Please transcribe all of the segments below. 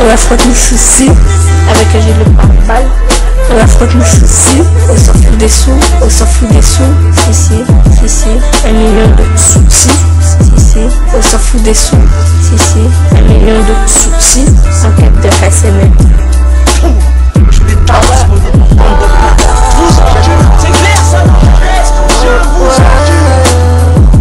On affronte nos soucis avec un gilet pare-balles. On affronte nos soucis, on s'en fout des sous, on s'en fout des sous. Si, 1 million de soucis. Si, on s'en fout des sous. Si, 1 million de soucis. En quête de SNL.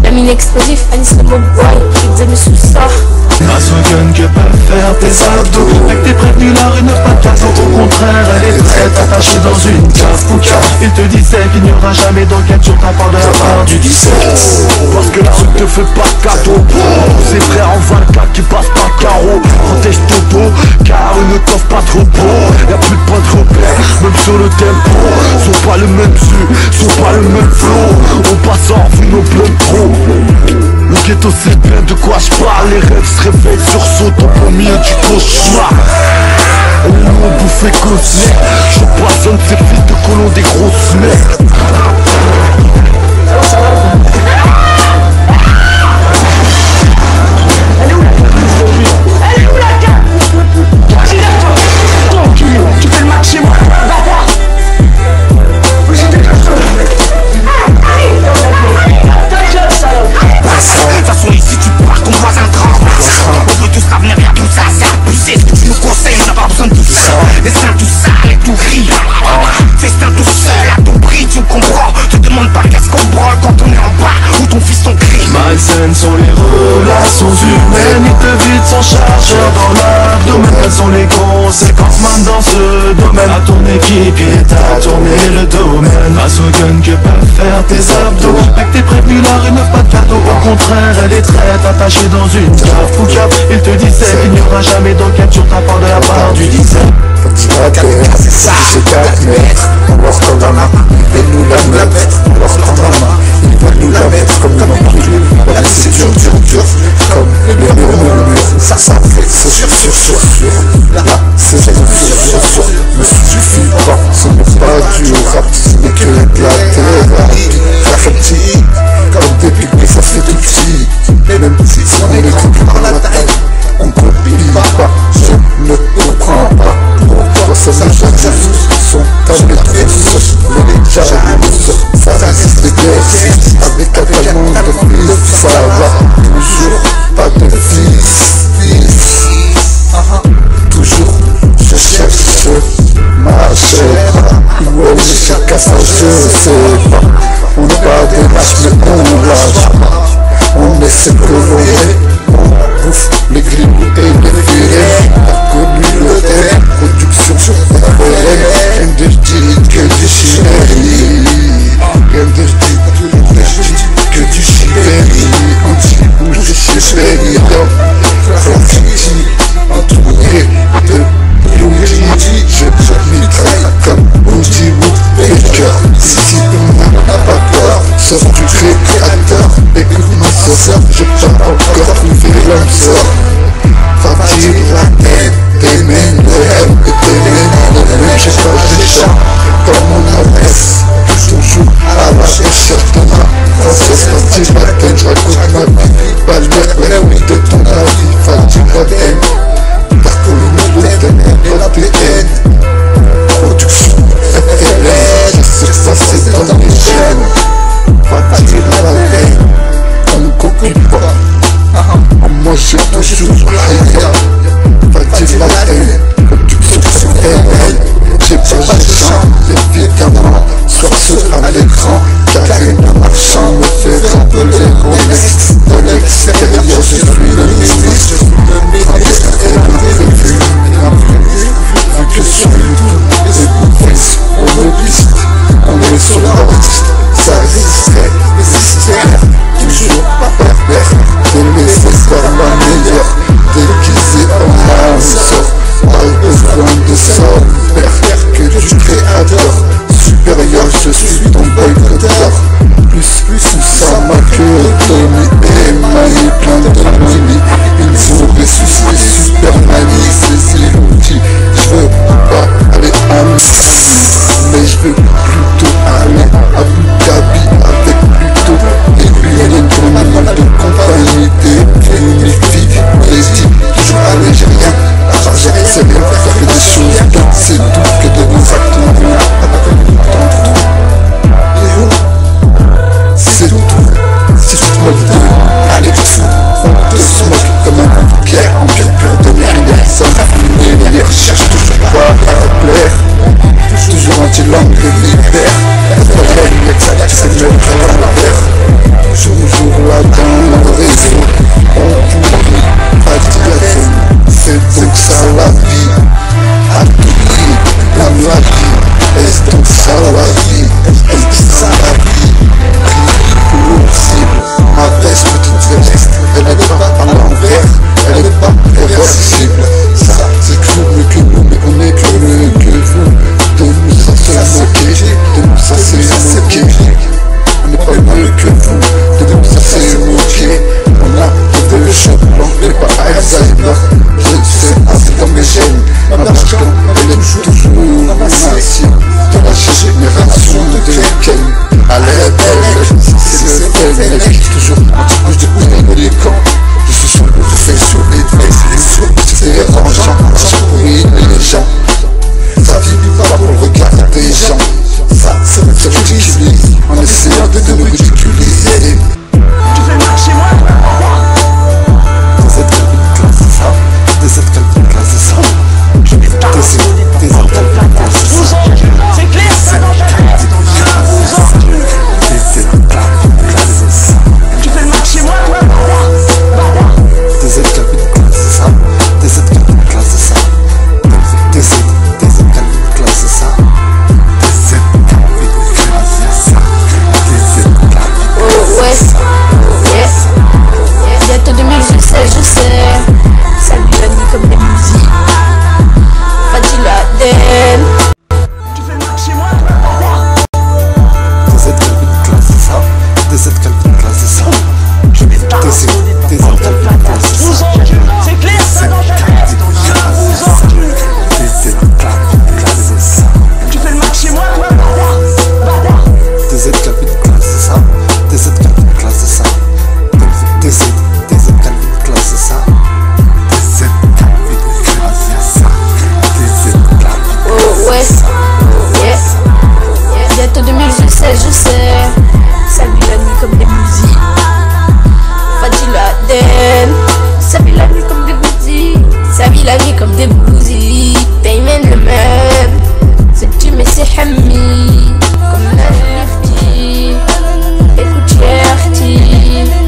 La mine explosif, Anis le Boboy, examen sous sort. Grâce au gun que peuvent faire tes abdos. Avec tes prévenus, la rue n'a pas de cadeau. Au contraire, elle est très attachée dans une cave pouca. Il te disait qu'il n'y aura jamais d'enquête sur ta part de la part du 17. Parce que la rue te fait pas de cadeau. C'est frères en 24 qui passent par carreau. Protège ton dos, car eux ne t'offrent pas trop beau. Y'a plus de points de repère, même sur le tempo. Sont pas le même su, sont pas le même flow. On passe en revue nos bleus trop. Le ghetto c'est bien de quoi je parle. Les rêves se réveillent, sursautent au milieu du cauchemar. Et les noms bouffés cosmiques. Je poisonne ces fils de colons des grosses merdes. Elle est où la carte? Tu fais le match chez moi, bâtard. De toute façon ici tu pars ton voisin grand. On veut tous l'avenir, y'a tout ça, c'est abusé. Ce que tu nous conseilles, on n'a pas besoin de tout ça. Destin tout sale et tout gris. Festin tout seul à ton prix, tu me comprends. Te demande pas qu'est-ce qu'on branle quand on est en bas ou ton fils ton cri. Malsaines sont les relations humaines. Ils te vident son chargeur dans l'abdomen. Quelles sont les conséquences man dans ce domaine? À ton équipier t'as tourné le domaine. Grâce au gun que peuvent faire tes abdos. Avec tes prévenus, la rue n'a pas de cadeau. Au contraire, elle est très attachée dans une cave poucave. Il te disait qu'il n'y aura jamais d'enquête sur ta part de la part du 17. C'est ça, c'est 4 mètres. On leur tend la main, ils veulent nous la mettre. On leur tend la main, ils veulent nous la mettre. Comme le brûlé, voilà c'est dur. Comme le mur, ça fait sûr. Là, c'est sûr. Me suffit pas, ce n'est pas du rap, ce n'est que de la thérapie. Ça fait petit, comme des pics, mais ça fait tout petit. Même si on est coupé par la taille, on copie pas, je ne comprends pas. Pourquoi ça nous sont à métro, mais les jalouses, ça reste des guerres. Fatima Ten, je raconte ma vie, pas l'air de ton avis. Fatima Ten, car pour le monde de l'APN. Production FLR, je sais que ça c'est dans les gènes. Fatima Ten, on ne copie pas. Moi j'ai toujours rien. Fatima Ten, production FLR. J'ai pas chance, évidemment, soir à l'écran. Karina Marchand me fait rappeler Rolex. De l'extérieur, je suis le ministre. Vu que sur YouTube, les bouffesses, on me piste. On est sur la liste, ça risquerait, nécessaire. Toujours pas pervers, de laisser faire la meilleure. Déguisé en âme sort, pas besoin de ça. Père que du créateur supérieur, je suis ton boycotteur. Plus ça m'a que Tony et Mani, plein de mini. Ils ont ressuscité Supermani, c'est l'outil. Je veux pas aller à Miami, mais je veux plutôt aller à Abu Dhabi avec plutôt une tournoi de compagnie des filles. Les dit toujours algérien, algérien c'est bien, faire que des choses bien, c'est tout que de nos actes. C'est tout, si tu te moques de allez fou, on te se moque comme un pierre en pierre pour donner une personne. Les recherches toujours pas à plaire, toujours anti-langue de l'hiver. Exact, c'est le caractère, toujours là dans le réseau. On pourrit, pas de téléphone, c'est donc ça la vie. À tout prix, la maladie, est donc ça la vie, est ça la vie. Ma veste, petite veste, elle n'est pas à l'envers, elle n'est pas réversible. Ça, c'est que mieux que nous, mais on est que mieux que vous. De nous, ça se moquer, de nous, ça s'est moqué. On n'est pas mieux que vous, de nous, ça s'est moqué. On a de cheveux blancs, mais pas Alzheimer. Je sais, c'est dans mes gènes. Ma marche, elle est toujours ancienne. De la génération de Ken. À l'air belle, c'est le tel, elle est toujours anti-couche de peine les camps. Je suis sur le fait sur les fesses, c'est dérangeant, ça pourrit les gens. Ça vit pas pour le regard des gens. Ça, c'est le seul que j'utilise en essayant de nous ridiculiser. Tu fais marcher moi? Dans cette classe, c'est ça. Dans cette classe, c'est ça. Des C'est clair, ça dans ta tête. Tu fais le marche chez moi, toi? Des cette classe, c'est ça. Des cette classe, c'est ça. Des cette classe, c'est ça. Des cette classe, c'est ça. Des cette classe. Oh ouais, yes. Bientôt 2016, je sais. Salut la nuit comme des musiques. Fatima Ten. Tu fais le marche chez moi? Des cette classe, c'est ça. Des cette classe, c'est ça. Des cette classe, c'est ça. C'est clair, ça dans ta tête. Des cette classe, c'est ça. Tu fais le marche chez moi, toi? Des cette classe, c'est ça. Des cette classe, c'est ça. Des cette classe, c'est ça. Des cette classe, c'est ça. Des cette classe. Oh ouais, yes. Bientôt 2016, je sais. Salut la nuit comme des musiques. Fatima Ten. Salut la nuit comme des musiques. Salut la nuit comme des musiques. Payman le même. C'est tu mais c'est Hami. Comme la lifty. Écoute Yerti.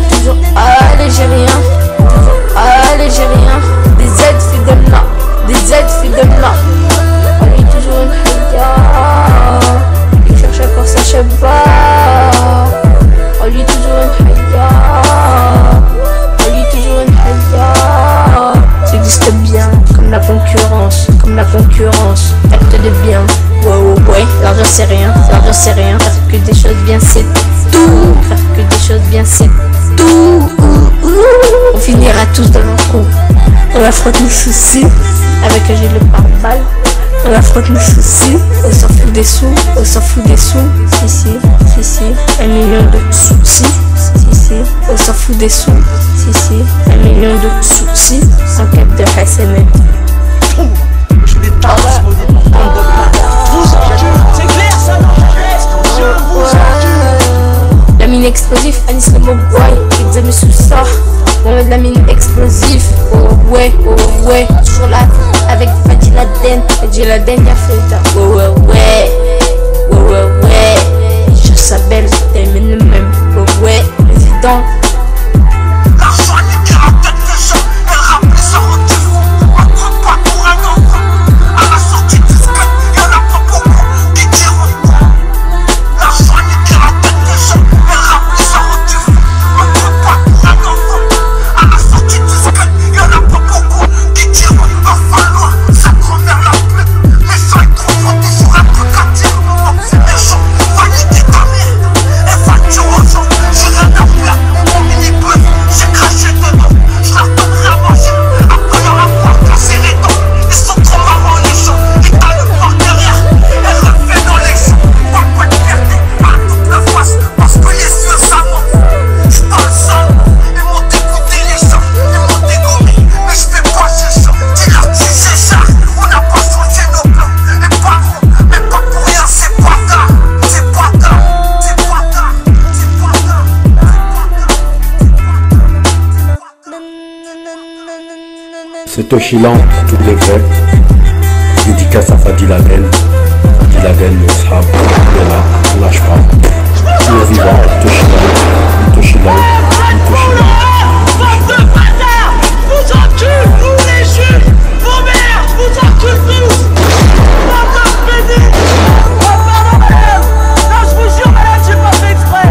Toujours algérien. Toujours algérien. Des aides fidèles là. Des aides fidèles là. On est toujours une haya. Il cherche encore sa cheva. On lui toujours une haya. On lui toujours une haya. Ça existe bien, comme la concurrence. Comme la concurrence, acte de bien. Ouais, l'argent c'est rien, l'argent c'est rien. Faire que des choses bien c'est tout. Faire que des choses bien c'est tout. On finira tous dans notre trou. On affronte nos soucis avec un gilet pare-balles. On affronte nos soucis, on s'en fout des sous, on s'en fout des sous. Si, 1 million de soucis. Si, on s'en fout des sous. Si, 1 million de soucis en quête de SNL. Je les tasse, bande de bâtards. Vous encule, c'est clair ça, non? Je vous encule. La mine explosive, Alice le Mogwai, examen sous ça. On de la mine explosive, oh ouais, toujours là avec Fadji Laden, y'a fait ça, ouais, je s'appelle, t'aimes le même, ouais, président. L'argent nique la tête des gens, elle rappelle ça rendez-vous. On ne prend pas pour un enfant. À la sortie du sky, y'en a pas beaucoup qui diront quoi. L'argent nique la tête des gens, elle rappelle ça rendez-vous. On ne prend pas pour un enfant. À la sortie du sky, y'en a pas beaucoup qui diront va falloir sa grand-mère la plaît. Les gens ils trouveront toujours un truc à dire. Donc c'est méchant, va niquer ta mère. Elle va dire aux gens, j'ai rien à faire. Mon mini-buzz, j'ai craché dedans. Je leur donnerai à manger. Après y'en a pas casser les dents. Ils sont trop marrants les gens. Et t'as le mort derrière. Elle le fait dans les champs. Pas de fierté, pas toute la face. Parce que les yeux ça monte. J'suis dans le sang. Ils m'ont dégoûté les gens. Ils m'ont dégommé. Mais j'fais pas ces gens. Dis-leur tu sais ça. On n'a pas changé nos plans. Les parents, mais pas pour rien. C'est pas tard. C'est pas tard. C'est pas tard. C'est pas tard. C'est oscillant pour tous les vrais. Dédicace à Fadji Laden. Fadji Laden, le sahab, il est là, on lâche pas. Il est vivant, il est oscillant. Bande de bâtards, vous encule, vous les juges, vos mères, vous encule tous. Bande de pédés. Oh pardon madame. Non je vous jure madame, j'ai pas fait exprès.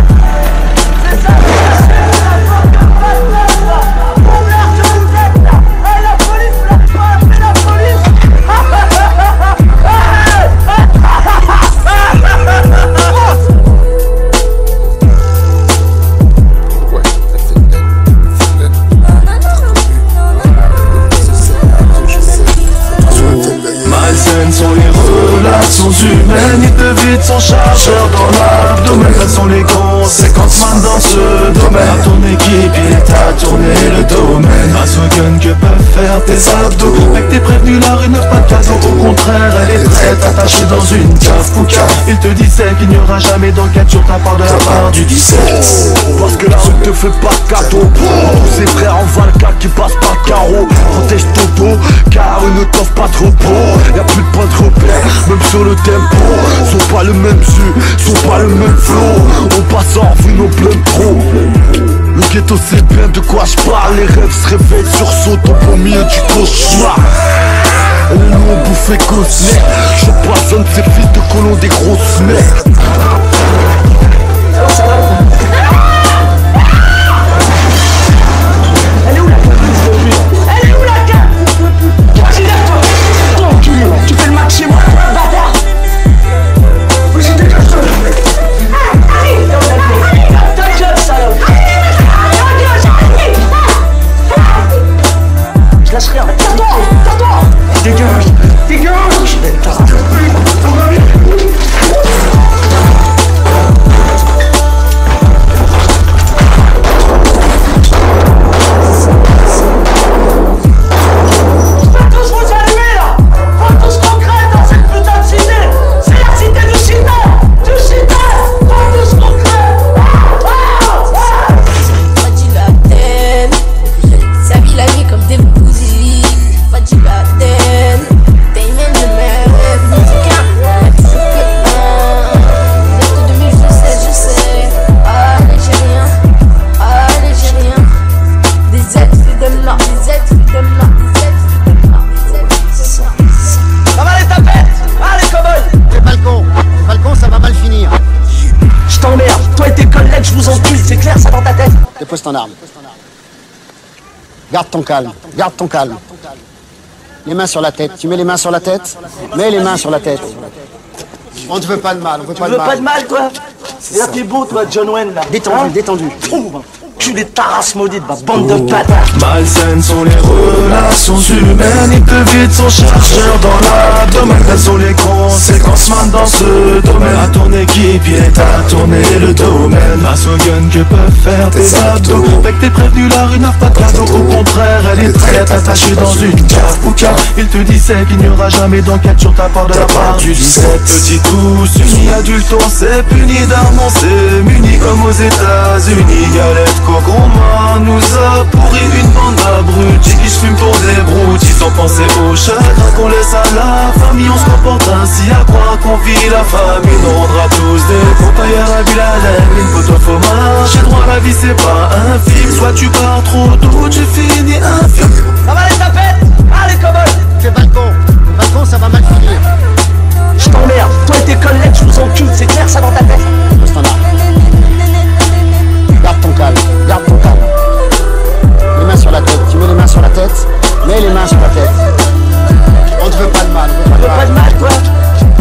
C'est ça, c'est la porte de bâtard là. Mon mère que vous êtes là. Eh la police là, faut appeler la police. Malsaines sont les relations humaines. Ils te vident son chargeur dans l'abdomen. Quelles sont les conséquences man dans ce domaine? À ton équipe il t'a tourné le domaine. À ce gun que peuvent faire tes abdos. Mec t'es prévenu, la rue n'a pas de cadeau. Au contraire elle est prête attachée dans une cave pouca. Il te disait qu'il n'y aura jamais d'enquête sur ta part de la part du 17. Parce que la rue te fait pas cadeau. Tous ces frères en Valka qui passent par carreau. Protège ton dos car eux ne t'offrent pas de repos. Y'a plus de points de repère, même sur le tempo. Sont pas le même jus, sont pas le même flow. On passe en revue nos pleins pro. Le ghetto sait bien de quoi je parle. Les rêves se réveillent, sursautent au milieu du cauchemar. Et nous on bouffait cosmère. Je poisonne ces fils de colons des grosses merdes. Elle est où la police? Elle est où la carte? Vas-y lève-toi. Toi enculé, tu fais le match chez moi, bâtard. Vas-y dégage toi. Arrive dans la gueule. Ta gueule salope. Je lâche rien, tiens-toi. Dégage. Tous vous allumer là. Faut tous qu'on crée dans cette putain de cité. C'est la cité du sida. Faut tous qu'on crée. Fadji Laden, sa vie la vie comme des bousies. Fadji Laden, t'aimes le même musicain. Depuis 2016, je sais. Algérien. Des aides, freedom là, des aides, freedom là. Ça va les tapettes. Allez cow-boy. Les Falcons, ça va mal finir. Je t'emmerde. Toi et tes collègues, je vous encule. C'est clair ça dans ta tête? Dépose ton arme. Garde ton calme, garde ton calme. Les mains sur la tête. Tu mets les mains sur la tête? Mets les mains sur la tête. On ne veut pas de mal, on veut Tu veux pas de mal toi? Et là t'es beau toi, John Wayne là. Détendu, détendu. enculé de ta race maudite, bande de bâtards. Malsaines sont les relations humaines. Ils te vident son chargeur dans l'abdomen. Quelles sont les conséquences man dans ce domaine? À ton équipier t'as tourné le domaine. À ce gun que peuvent faire tes abdos. Avec tes prévenus la rue n'a pas de cadeau. Au contraire elle est très attachée dans une cave pouca. Il te disait qu'il n'y aura jamais d'enquête sur ta part de la part du 17. Petit tous unis adultes on s'est puni d'armes on s'est munis comme aux États-Unis. Galette Cogroma nous a pourri une bande d'abrutis qui se fument pour des broutes. Ils ont pensé au chagrin qu'on laisse à la famille. On se comporte ainsi à croire qu'on vit la famille. On rendra tous des compagnons à Biladem. Une photo faut marcher droit, la vie c'est pas un film. Soit tu pars trop tôt, tu finis un film. Ça va les tapettes? Allez commode. Fais balcon. Balcon ça va mal finir. Je t'emmerde, toi et tes collègues je vous encule, c'est clair ça dans ta tête? Le standard. Garde ton calme, garde ton calme. Les mains sur la tête, tu mets les mains sur la tête. Mets les mains sur la tête. On ne veut pas de mal, on ne veut Pas de mal toi?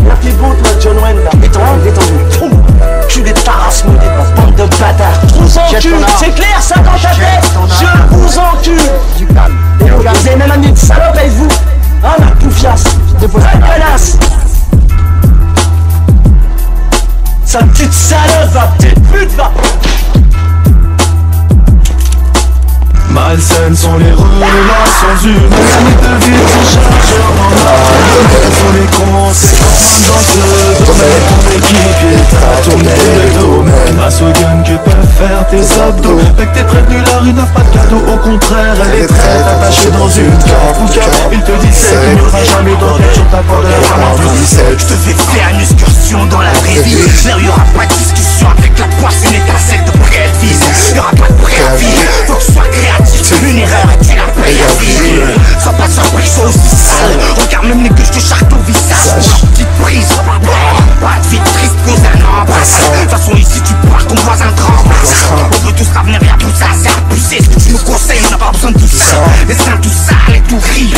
Là t'es beau toi John Wayne là, détendu, détendu. Culé de ta race maudite, bande de bâtards. Je vous encule, c'est clair ça dans ta tête? Je vous encule. du calme. Et vous avez même amené une salope avec vous. Ah la poufiasse, un connasse. Sale petite salope, va, petite pute, va. Malsaines sont les relations humaines. Ils te vident son chargeur dans l'abdomen. Quelles sont les conséquences dans ce domaine? Ton équipier t'a tourné le domaine. À ce gun que peuvent faire tes abdos. Avec tes prévenus la rue n'a pas de cadeau. Au contraire elle est très attachée dans une cave pouca. Il te disait qu'il n'y aura jamais d'enquête sur ta part de la part du 17. Je te fais faire une excursion dans la vraie vie. Là où il n'y aura pas de discussion avec la poisse, une étincelle de préavis. Il n'y aura pas de préavis, faut que tu sois créatif. Une erreur et tu la payes à vie. Sois pas surpris, sois aussi sale. Regarde même les que je te charte au visage. Petite prise, pas de vie triste, cause un embrasse. De toute façon ici tu pars ton voisin trempe. On veut tous revenir à tout ça, c'est abusé. Ce que tu nous conseilles, on n'a pas besoin de tout ça. Destin tout sale et tout gris.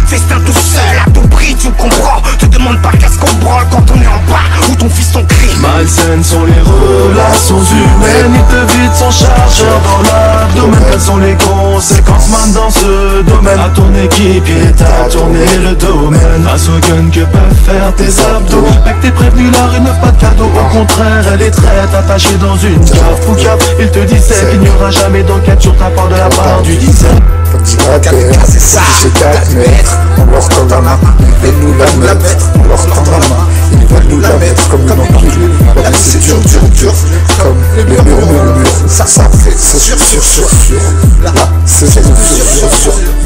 Festin tout seul à tout prix, tu comprends. Te demande pas qu'est-ce qu'on branle quand on est en bas ou ton fils ton crie. Malsaines sont les relations humaines. Il te vide son chargeur dans l'abdomen. Quelles sont les conséquences man dans ce domaine? À ton équipier t'as tourné le domaine. À ce gun que peuvent faire tes abdos. Avec tes prévenus la rue n'a pas de cadeau. Au contraire elle est très attachée dans une cave pouca. Il te disait qu'il n'y aura jamais d'enquête sur ta part de la part du 17. C'est ça, j'ai 4 mètres. On leur tend la main, ils veulent nous la mettre. On leur tend la main, ils veulent nous la mettre comme une encule. La vie c'est dur, dur, dur, comme les murmures. Ça fait sûr. Là, c'est sûr.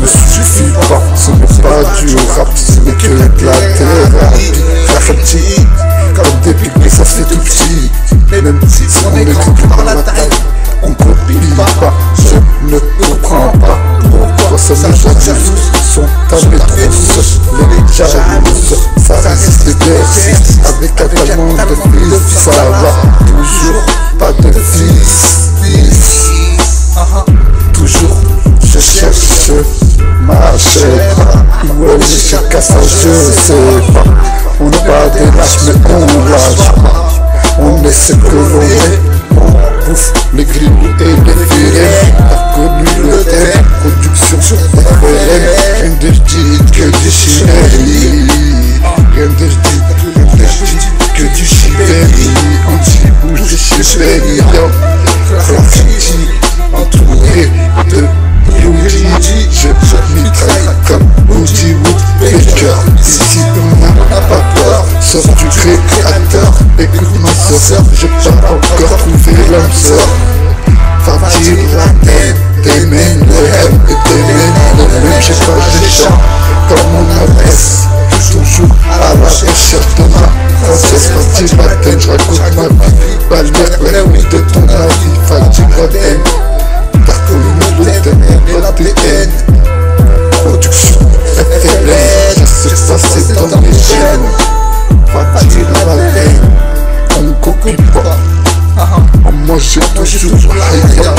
Me suffit pas, ce n'est pas du rap, ce n'est que de la thérapie. Ça fait petit, comme des pics, mais ça fait tout petit. Même si on est grand par la taille, on copie pas, je ne comprends pas. Pourquoi ça nous jalouses sont à métros, les jalouses, ça reste des berces, avec un tellement de fils, ça va toujours pas de fils. Toujours je cherche ma chère, où elle est chaque ça je sais pas. On n'est pas des lâches mais on lâche pas, on est ce que l'on est. On bouffe les grilles et les filets. T'as connu le thème, production FLM. Rien de dit que du chimérie. Rien de dit que du chimérie. Anti-bouge de chimérie. Graffiti entouré de Woody. Je mitraille comme Woody Woodpecker. Ici on n'a pas peur, sauf du créateur. Écoute ma soeur, j'ai pas encore trouvé l'homme sœur. Va dire la tête, des mains le M et des mains le même. J'ai pas de chant comme mon adresse, toujours à la recherche de ma princesse. Va dire la tête, je raconte ma vie, pas l'air de ton avis. Va dire la tête, t'as connu le thème, l'ADN. Production FLM, je sais pas c'est dans mes gènes. Va dire la tête, on ne copie pas. Moi j'ai toujours rien.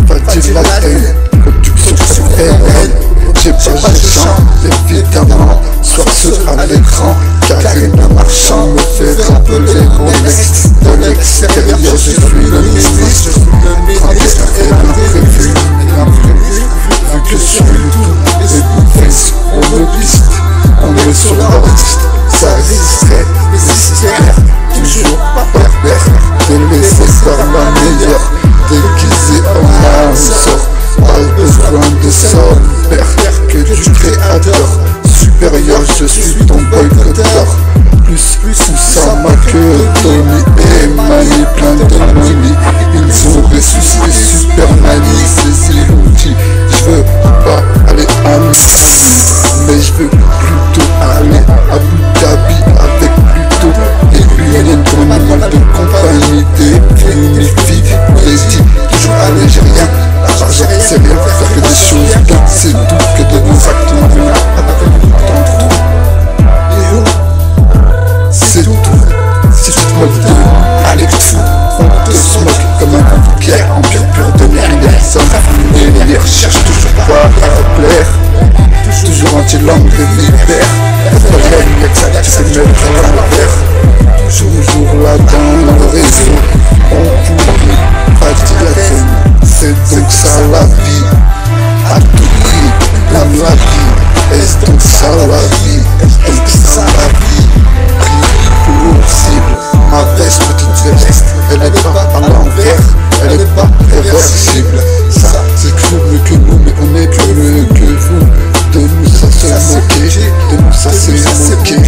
Va dire la tête, production FLM. J'ai pas de chant, évidemment. Soit ce à l'écran, Karina Marchand me fait rappeler mon ex. De l'extérieur, je suis le ministre. mais je veux plutôt aller à Abu Dhabi avec plutôt des unions comme un animal de compagnie, des filles, des dits, toujours algérien. L'argent c'est rien, faire que des choses bien, c'est tout, que de nos actes humains avec le temps. C'est tout, si tu te moques de Alex fou, on te smoke comme un vulgaire en pur de Anderson. Et les recherches toujours pas à plaire, toujours anti-langue de vipère. Exact, tu sais me mettre à l'envers. Toujours là dans le réseau, on pourrit pas dire la peine. C'est donc ça la vie, à tout prix, la vie. Est-ce donc ça la vie, est-ce donc ça la vie. Cible, ma veste, petite veste, elle est pas à l'envers, elle est pas réversible. Ça, c'est toujours mieux que nous, mais on est plus mieux que vous. De nous, ça se moquer, de nous, ça se moquer.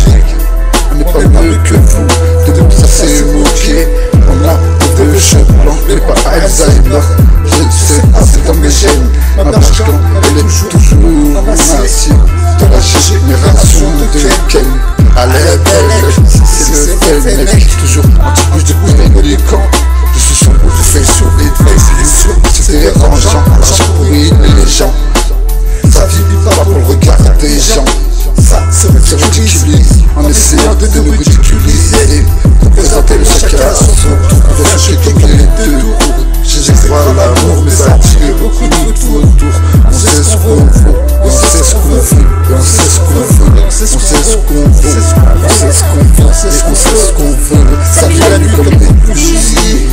On n'est pas mieux que vous, de nous, ça se moquer. On a des cheveux blancs, mais pas Alzheimer. Je sais, c'est dans mes gènes. Ma vache quand elle est toujours massive. De la génération de Ken. Elle est belle, c'est le bel mec. Toujours anti-bouche de couille les camps. Je suis sur le fais sur les faits, c'est dérangeant. L'argent pourrit les gens. Ça vit pas pour le regard des gens. Ça se ridiculise en essayant de nous ridiculiser. Pour présenter le chacun à son tour, pour lâcher comme les deux tours. J'ai crois l'amour, mais ça tire beaucoup de tout autour. On sait ce qu'on veut, on sait ce qu'on veut, on sait ce qu'on veut, on sait ce qu'on veut, on sait ce qu'on veut, on sait ce qu'on veut. Ça vit la nuit comme des bougies.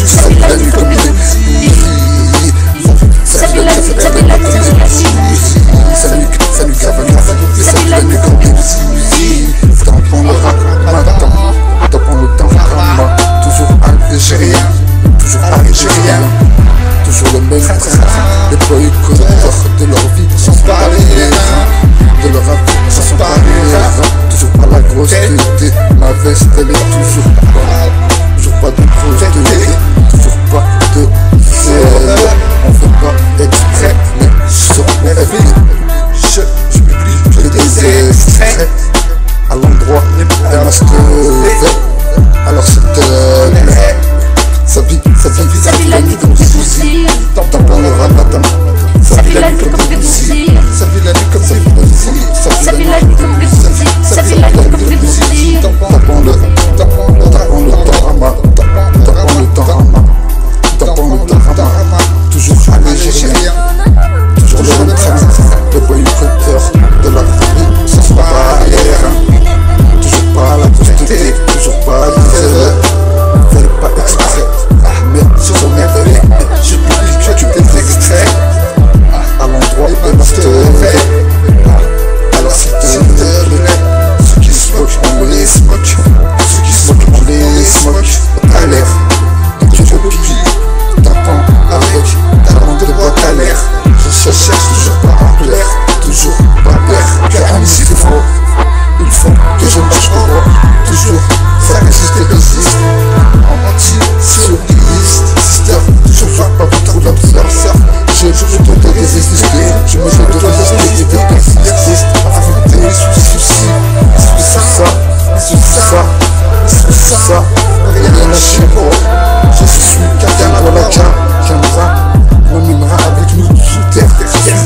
Ça vit la nuit comme des bougies. Ça vit la nuit comme des bougies. Salut Cavani, ça vit la nuit comme des bougies. Tampon le ramadan, tampon le temps rama. Toujours algérien, toujours algérien. Toujours le même train. Les boycotteurs de leur vie sans parler. De leur avis sans parler. Toujours pas la grosse tête. Ma veste elle est toujours pas de grosse tête. Toujours pas de zèle. On fait pas exprès, mais sur mon rêve. Je publie que des extraits. À l'endroit des masques. Alors c'est ça vit la nuit comme des bougies. Dans le ramadan. Ça vit la nuit comme des bougies. Ça vit la nuit comme des bougies. Ça vit la nuit comme des bougies. Ça vit la nuit comme des bougies. Tapons le temps rama. Tapons le temps rama. Tapons le temps rama. Toujours algérien. Toujours le même train. Le boycotteur de la famille sans barrière. Toujours pas la prostituée. Toujours pas l'isère. Fais pas exprès, mais sur son rêve, je publie que des extraits à l'endroit de ma story. Alors s'il te plaît, ceux qui se moquent, on les smoke. Ceux qui se moquent, on les smoke. T'as l'air de copie, tapant avec ta lampe de boîte à l'air. Je cherche toujours pas à plaire, toujours pas plaire. Car un ici faux, il faut que je marche droit. Toujours, ça résiste et résiste. Anti-surréaliste, sister, toujours pas trop d'observe. Je dois te résister, je me dois de résister et de persister. Affronter soucis, sous ça, rien lâcher moi. Je suis quelqu'un à la caméra, m'emmènera avec nous sous terre.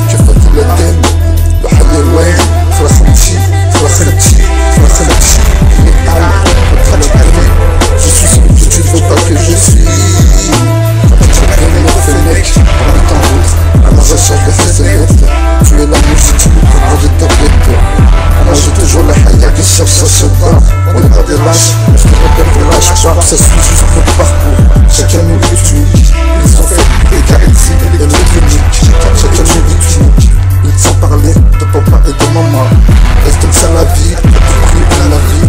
Je fais tout le thème, le hayaouin, Frachenti. Je suis ce que tu ne veux pas que je suis. Quand tu as bien le mec, en étant d'autres, à la recherche de ces lettres. Tu es la musique, tu me prends de ta bête. Moi j'ai toujours la haya qui cherche à se battre. On n'est pas des lâches, je te rappelle qu'on lâche pas. Ça suit juste notre parcours. Chacun nous l'étudie. Ils ont fait des caractéristiques et le clinique. Chacun nous l'étudie. Ils sont parlé de papa et de maman. Est-ce que ça la vie, le prix de la vie.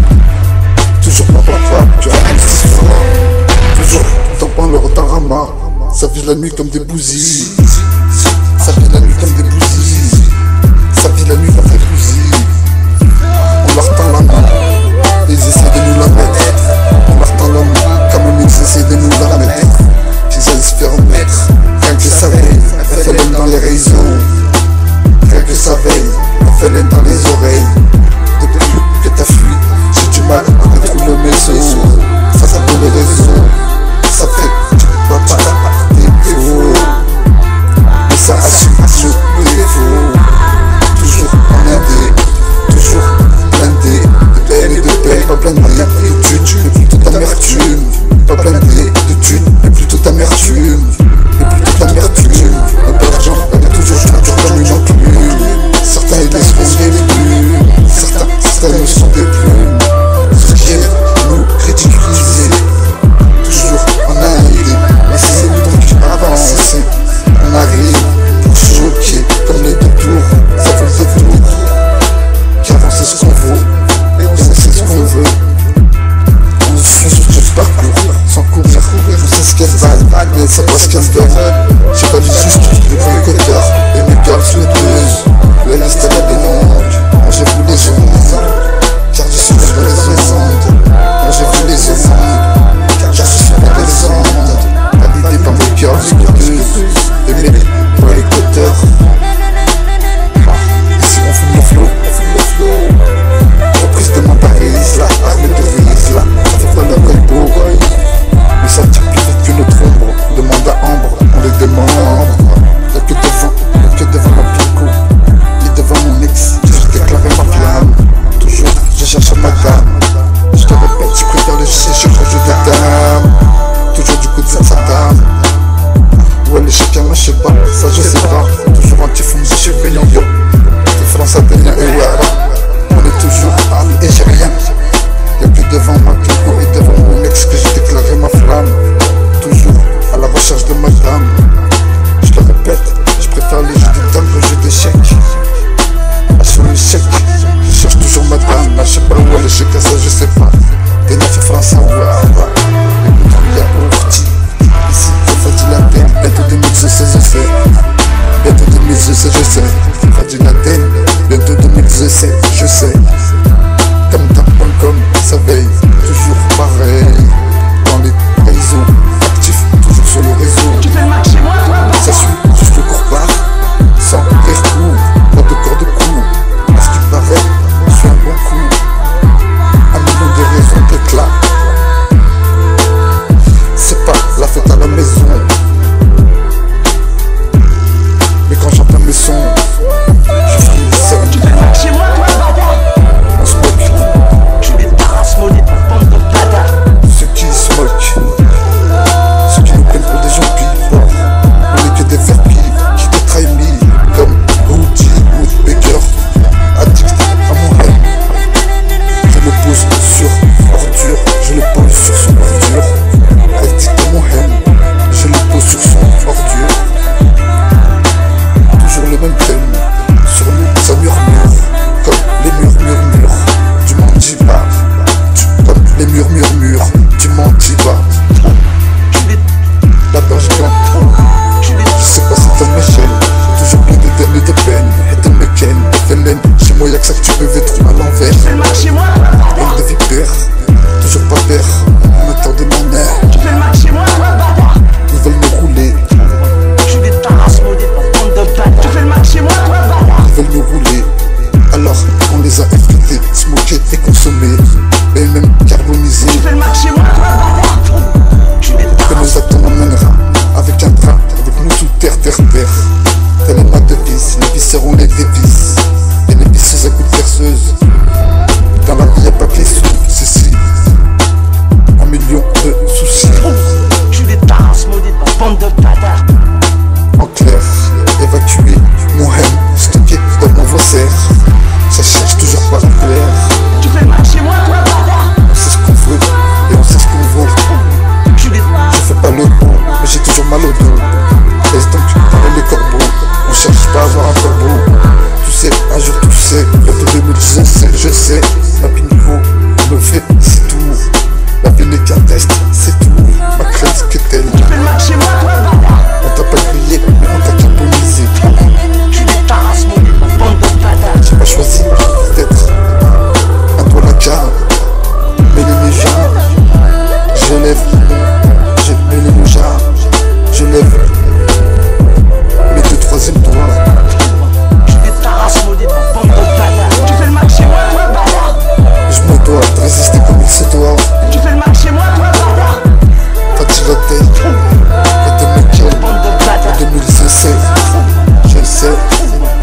Toujours pas papa, tu as un petit fort. Toujours dans le retarama. Ça vit la nuit comme des bougies. Ça vit la nuit comme des bougies. Ça vit la nuit comme des bougies. On leur tend la main, ils essaient de nous la mettre. On leur tend la main, quand même ils essaient de nous la mettre. Qu'ils allaient se faire mettre, rien que ça arrive, elle fait l'homme dans les réseaux. J'ai fallu juste le grand cotard et mes gars souhaiteuses. Le liste à la démonde, moi j'ai voulu les ondes. Car je suis sur les ondes. Moi j'ai voulu les ondes. Car je suis sur les ondes. Validé par mes gars souhaiteuses. Et mes pour les coteurs. Ici on fume le flow, reprise de mon Paris, là, armée de rise, là, ça fait pas la colbo. Mais ça tire plus vite que notre ombre. Demande à Ambre, on les demande. Y'a que devant ma pico. Et devant mon ex, j'ai déclaré ma flamme. Toujours, je cherche ma dame. Je te répète, je préfère le G, je rajoute des dames. Toujours du coup de sa dame. Ouais, le chacun, je sais pas, ça je sais pas. Toujours anti-fond, je suis vénant. France Athénien et Ouara. On est toujours âme et j'ai rien. Y'a plus devant ma pico et devant mon ex que j'ai déclaré ma flamme. Toujours à la recherche de ma dame. Je le répète, je préfère les jeux de dames qu'aux jeux d'échecs. Sur l'échec, je cherche toujours ma dame. Là je sais pas où elle est, chacun ça je sais pas. Des neufs français, Ouara. Écoute, il y a Ourti. Ici, c'est facile à peine. Bientôt 2016, je sais. Bientôt 2016, je sais. Fadi Laden, bientôt 2016, je sais. Comme Tap.com, ça veille, toujours pareil. Dans les réseaux, actifs, toujours sur le réseau. Tu fais le match chez moi, ça suit juste le cours barre, sans rire court, pas de corps de cou. À ce qu'il paraît, je suis un bon coup. Un million de raisons d'être là. C'est pas la fête à la maison. Mais quand j'entends mes sons, je frissonne. tu fais le match chez moi, toi, bâtard. On se moque, Tu les tarasses maudits, bande de bâtards. ceux qui se moquent, ceux qui nous prennent pour des gens pis. On est que des verpilles qui te trahissent comme Woody Woodpecker. Addict à mon rêve. Je le pose sur ordure, je le pose sur son ordure. Addict à mon rêve, je le pose sur son ordure. Toujours le même thème, sur nous ça murmure, comme les murs du m'en dis pas, comme les murs du m'en dis pas. La page blanche, je sais pas si t'as m'échelle, toujours plein de thèmes et de peine, et de mécaine, de FLN, chez moi y'a que ça que tu peux être à l'envers. Tu fais le match chez moi, Bande de vipères, toujours pas vert, en même temps de mon air, tu fais le match chez moi, bâtard. ils veulent me rouler, Tu les tarasses maudits, bande de bâtards. Tu fais le match chez moi, bâtard. ils veulent me rouler. Alors on les a effrités, smokés et consommés, et même carbonisés. Tu fais le match chez moi, bâtard. Tu les Que tarasses. nos actes emmènera avec un train, avec nous sous terre. Telle est ma devise, les vis seront les dévises, et les visseuses à coups de perceuse. Dans la vie y'a pas que les sous, ceci, un million de soucis. Tu les tarasses maudits, bande de bâtards. En clair, évacué, mon haine, stocké dans mon vaussaire. Ça cherche toujours pas en clair. Tu fais le match chez moi, bâtard. On sait ce qu'on veut, et on sait ce qu'on vaut. Tu les Je fais pas le bon, mais j'ai toujours mal au dos. Laisse donc parler les corbeaux. On cherche pas à avoir un corbeau. Tu sais, un jour tu sais. Bientôt 2016, je sais. Ma pinko me fait, c'est tout. La vie n'est qu'un test, c'est tout. Ma crème c'est qu'elle. Tu fais le match chez moi, bâtard. On t'a pas grillé, mais on t'a carbonisé. Tu les tarasses maudits, bande de bâtards. J'ai pas choisi d'être un doigt la garde. Mais les méchants, je lève. J'ai mis les mouchards, je lève mes deux troisièmes doigts. Tu les tarasses maudits, bande de bâtards. Tu fais le match chez moi, bâtard. Je me dois de résister comme il se doit. Tu fais le match chez moi, bâtard. Fadi Laden, et de Michael, Bande de bâtards. 2016, je le sais.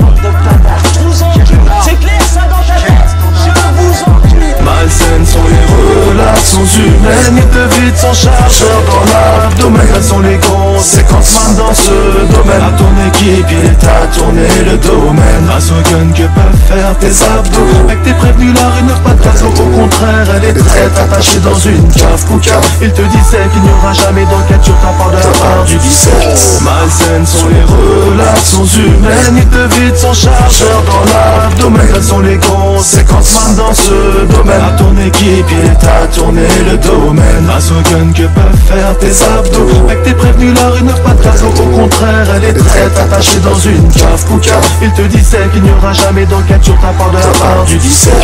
Bande de bâtards. Je vous encule. C'est clair ça dans ta tête. Je vous encule. Malsaines sont les relations humaines. Ils te vident son chargeur dans l'abdomen. Quelles sont les conséquences man dans ce domaine? À ton équipe il est à tourner le domaine. Grâce au gun que peuvent faire tes abdos. Mec t'es prévenu la rue ne pas d'oiseau. Au contraire elle est très attachée dans une cave poucave. Il te disait qu'il n'y aura jamais d'enquête sur ta part de la part du 17. saines sont les relations humaines. Il te vide son chargeur dans l'abdomen. Quelles sont les conséquences man dans ce domaine? À ton équipier t'as tourné le domaine. Un slogan que peuvent faire tes abdos. Mec t'es prévenu la rue n'a pas de gazo. Au contraire elle est très attachée dans une cave pouca. Il te disait qu'il n'y aura jamais d'enquête sur ta part de la part du 17.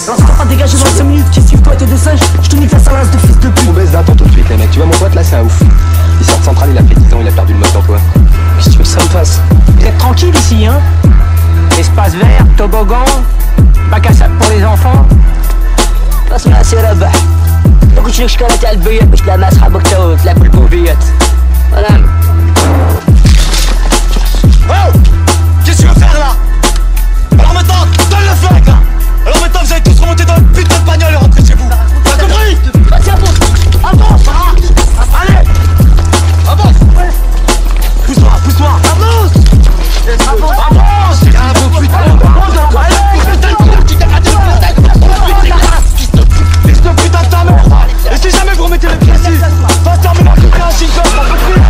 Non, si t'as pas dégagé dans 5 minutes qui suivent toi et tes deux singes, je te nique la salace de fils de pute. On baisse d'un ton tout de suite les mecs, tu vois mon pote là c'est un ouf. Il sort de centrale, il a fait 10 ans, il a perdu le mode d'emploi. Qu'est-ce que tu veux que ça me fasse? Vous êtes tranquille ici, hein? Espace vert, toboggan, bac à sable pour les enfants. اسمع سي ربح ما قلتش لك شكون تاع البيات باش تلعب مع صحابك تا وتلعب بالبوفيات نعم. Oh! Qu'est-ce que tu veux faire là? Alors maintenant, donne le flag là! Alors maintenant vous allez tous remonter dans le putain de bagnole et rentrer chez vous! T'as compris? Vas-y, avance! Avance! Allez! Avance! Pousse-toi, pousse-toi! Avance! Avance! Fils de putain de ta mère! Et si jamais vous remettez les pieds ici, va terminer un truc à un chingom, t'as compris?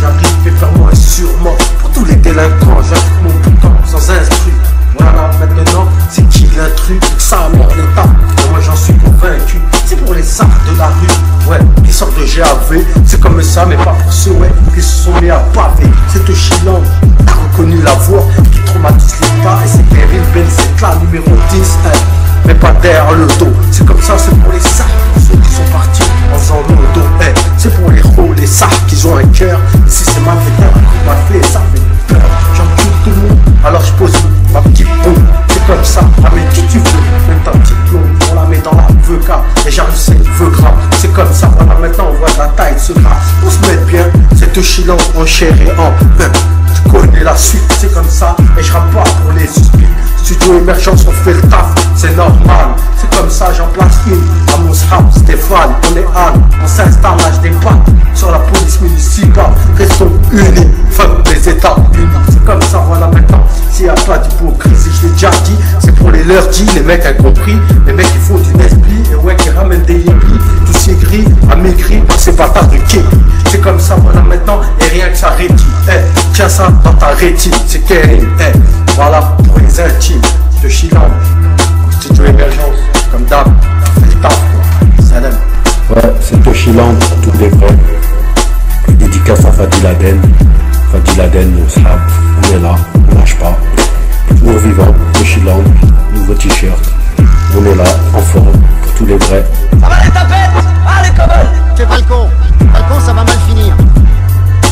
J'arrive et fermement et sûrement pour tous les délinquants, j'applique mon bouton sans instru. Voilà, maintenant, c'est qui l'intrus? C'est que ça mort l'état. Et moi j'en suis convaincu, c'est pour les arts de la rue, ouais, qui sortent de GAV. C'est comme ça, mais pas pour ceux, ouais, qui se sont mis à paver. C'est oscillant, t'as reconnu la voix qui traumatise l'état. Et c'est Perry Ben, c'est là, numéro 10, hein. Mais pas derrière le dos. C'est comme ça, c'est pour les sacs, ceux qui sont partis en faisant le dos. Hey, c'est pour les héros, les sacs qui ont un cœur. Et si c'est mal fait, mal fait, ça fait peur. J'encule tout le monde, alors je pose ma petite bombe. C'est comme ça, avec qui tu veux. Même ta petite plombe, on la met dans la VK. Et j'arrive, c'est le vœu gras. C'est comme ça, voilà, maintenant on voit la taille de ce gras. On se met bien, c'est oscillant en chair et en pain. Tu connais la suite, c'est comme ça. Et je rappe pas pour les suspects. Studio émergence, on fait le taf, c'est normal. C'est comme ça, j'en place une à mon srap, Stéphane, on est Anne. On s'installe, lâche des pattes sur la police municipale. Restons unis, fuck les états unis. C'est comme ça, voilà maintenant. S'il n'y a pas d'hypocrisie, je l'ai déjà dit. C'est pour les leurs dit, les mecs incompris. Les mecs qui font du Nestlé et ouais, qui ramènent des hippies. Tous ces gris, amaigris, ces bâtards de Képi. C'est comme ça, voilà maintenant, et rien que ça rétine. Tiens ça dans ta rétine, c'est Kérim. Voilà pour les intimes de Chilan. Studio émergence, comme d'hab, fais le taf quoi. Salam. Ouais, c'est Toshiland pour tous les vrais. Dédicace à Fadil Aden. Fadil Aden, mon sahab, on est là, on lâche pas. Toujours vivant, Toshiland, nouveau t-shirt. On est là, en forme, pour tous les vrais. Ça va les tapettes? Allez, commode! Fais pas le con. Ça va mal finir.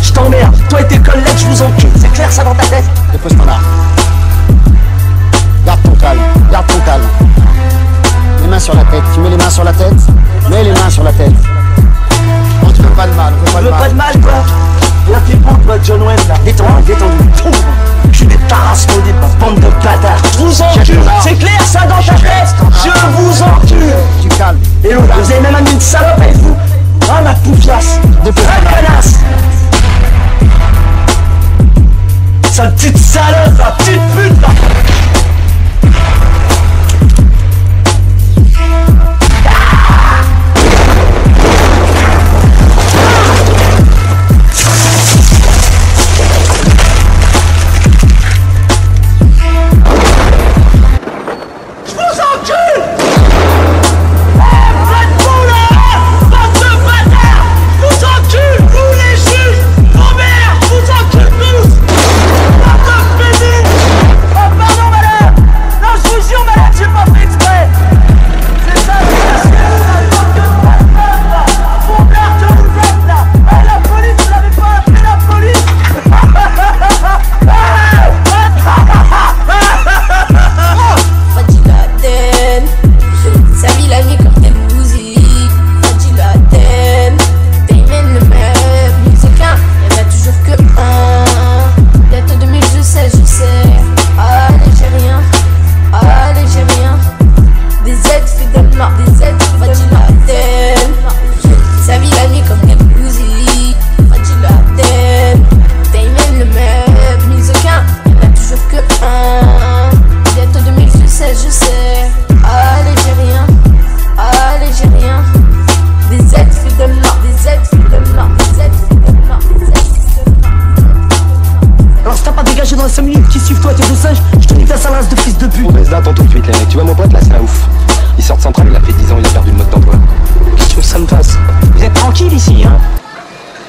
Je t'emmerde, toi et tes collègues, je vous encule. C'est clair ça dans ta tête? Dépose ton arme. Garde ton calme, garde ton calme. Les mains sur la tête, tu mets les mains sur la tête. Mets les mains sur la tête. On te veut pas de mal, on veut pas de mal. Pas de mal quoi? Là t'es bon toi John Wayne là. Détends-toi, détends-toi. Je suis des tarasses maudits, bande de bâtards. Je vous encule, c'est clair ça dans ta tête? Je vous encule. Tu calmes. Et l'autre, vous avez même amené une salope avec vous. Ah ma poufiasse. Ah connasse. Sale petite salope, la petite pute là. Je vous encule.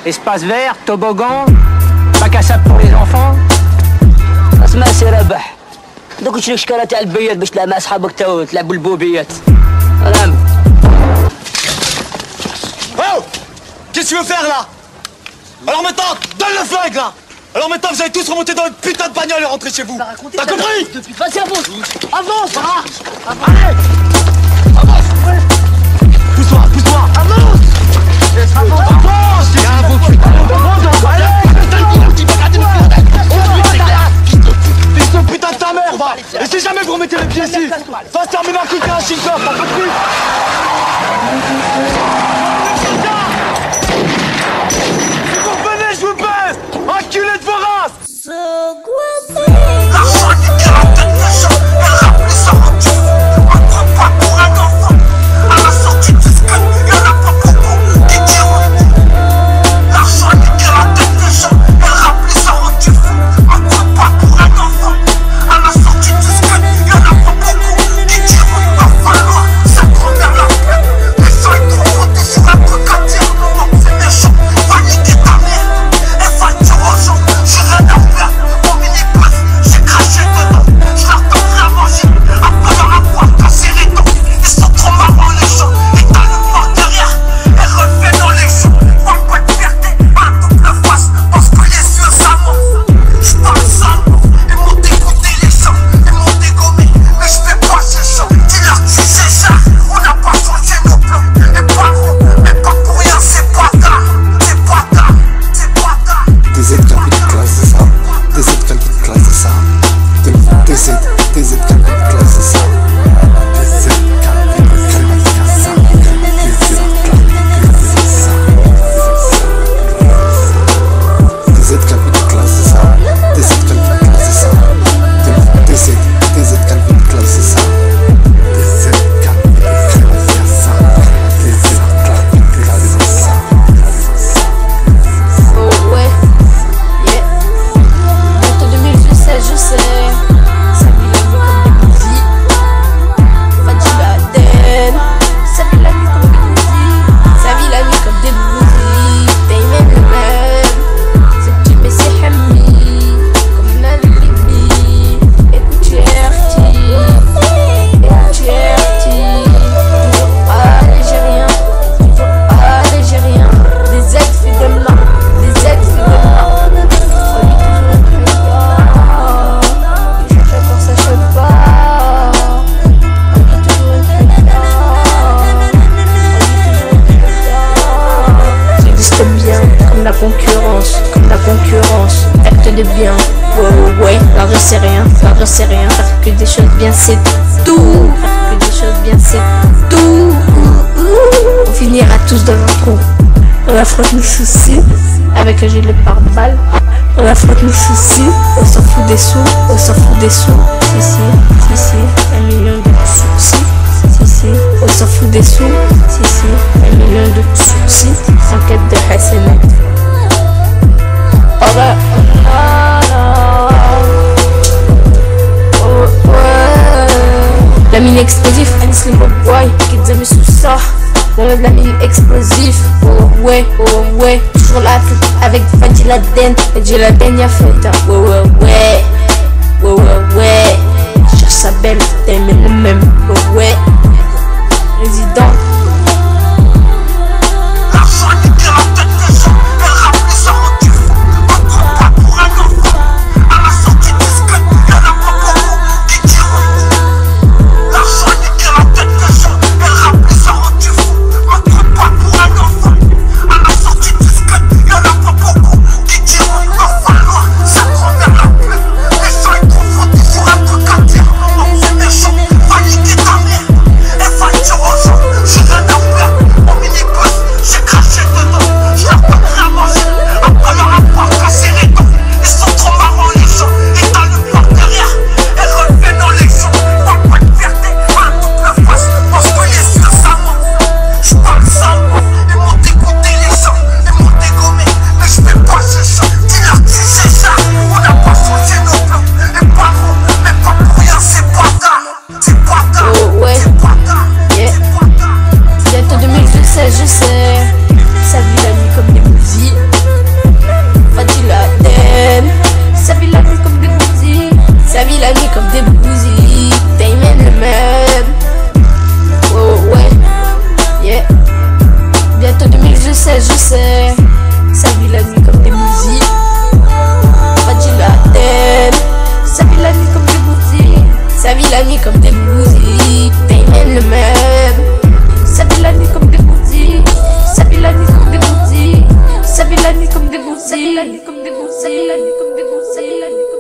espace vert, toboggan, bac à sable pour les enfants. اسمع سي رابح دوك شنو شكاره تاع البيات باش تلعب مع صحابك تاو تلعبوا البوبيات. نعم. Oh! Qu'est-ce que tu veux faire là? Alors maintenant, donne le flingue là! Alors maintenant, vous allez tous remonter dans une putain de bagnole et rentrer chez vous! T'as compris? Vas-y, avance! Avance! Allez! Avance! Pousse-toi, pousse-toi! Avance! Avance! Y'a un beau cul! Fils de putain de ta mère, va! Et si jamais vous remettez les pieds ici, va se terminer un coup de Kalachnikov, t'as compris? Si vous revenez, je vous baisse! Enculé de vos races! L'argent nique la tête des gens, elle rappelle ça en Dieu. On ne prend pas pour un enfant. À la sortie du skate, y'en a pas beaucoup qui diront. L'argent nique la tête des gens, elle rappelle ça en Dieu. On ne prend pas pour un enfant. À la sortie du skate, y'en a pas beaucoup qui diront. Va falloir s'accrocher la peine. Les gens ils trop fondés sur un truc à dire. Donc c'est méchant, va niquer ta mère. Et va dire aux gens, j'ai rien à faire. Mon mini-bus, j'ai craché dedans. Je leur donnerai à manger. Après dans la boîte, casser les dents. Ils sont trop marrants les gens. Et t'as le mort derrière. Et refait dans les joues. Manque pas de fierté, à double face. Parce que les yeux ça ment. J'parle sale. Ils m'ont dégoûté les gens. Ils m'ont dégommé. Mais j'fais pas ces gens. Dis-leur que c'est ça. On n'a pas changé nos plans. Et pas gros. Mais pas pour rien, c'est bâtard. C'est bâtard. C'est bâtard. Des aides calculs de classe, c'est ça. Des aides calculs de classe, c'est ça. Des aides calculs de classe, c'est ça. Des aides calculs de classe, c'est ça. Des aides calculs de classe, c'est ça. Des aides calculs de classe, c'est ça. Des aides calculs de classe, c'est ça. Des aides calculs de classe, c'est ça. Des aides calculs de classe, c'est ça. Oh ouais, yeah. Bientôt 2016, je sais. Ça vit la nuit comme des musiques. Fadji Laden. Ça vit la nuit comme des musiques. Ça vit la nuit comme des musiques. Dayman le même. C'est petit mais c'est Hammi. Comme un Libye. Écoute Cherti. Écoute Cherti. Toujours pas algérien. Toujours pas algérien. Des aides fidèles là. Des aides fidèles là. On dit toujours une créa. Il cherche encore sa cheval. On dit toujours une créa. On dit toujours une créa. J'existe bien, comme la concurrence. Comme la concurrence. Acte de bien. Ouais, l'argent c'est rien. L'argent c'est rien. Faire que des choses bien c'est tout. Faire que des choses bien c'est tout. On finira tous dans un trou. On affronte nos soucis avec un gilet pare-balles. On affronte nos soucis, on s'en fout des sous, on s'en fout des sous. Si, 1 million de soucis. Si, on s'en fout des sous. Si, 1 million de soucis. En quête de Hassanet. Oh bah, oh ouais. La mine explosif, Anis le boy, kids amis sous ça. On a de la mine explosif, oh ouais, toujours là avec Fadji Laden, Fadji Laden y'a fait ouais, cherche sa belle, t'aimes le même, ouais, résident. L'argent nique la tête des gens, elle rappelle ça en Dieu. On ne prend pas pour un enfant. À la sortie du skate, y'en a pas beaucoup qui diront. L'argent nique la tête des gens, elle rappelle ça en Dieu. On ne prend pas pour un enfant. À la sortie du skate, y'en a pas beaucoup qui diront. Va falloir s'accrocher la peine. Les gens ils trop fondés sur un truc à dire. Donc c'est méchant, va niquer ta mère. comme des gonzesses, comme des gonzesses.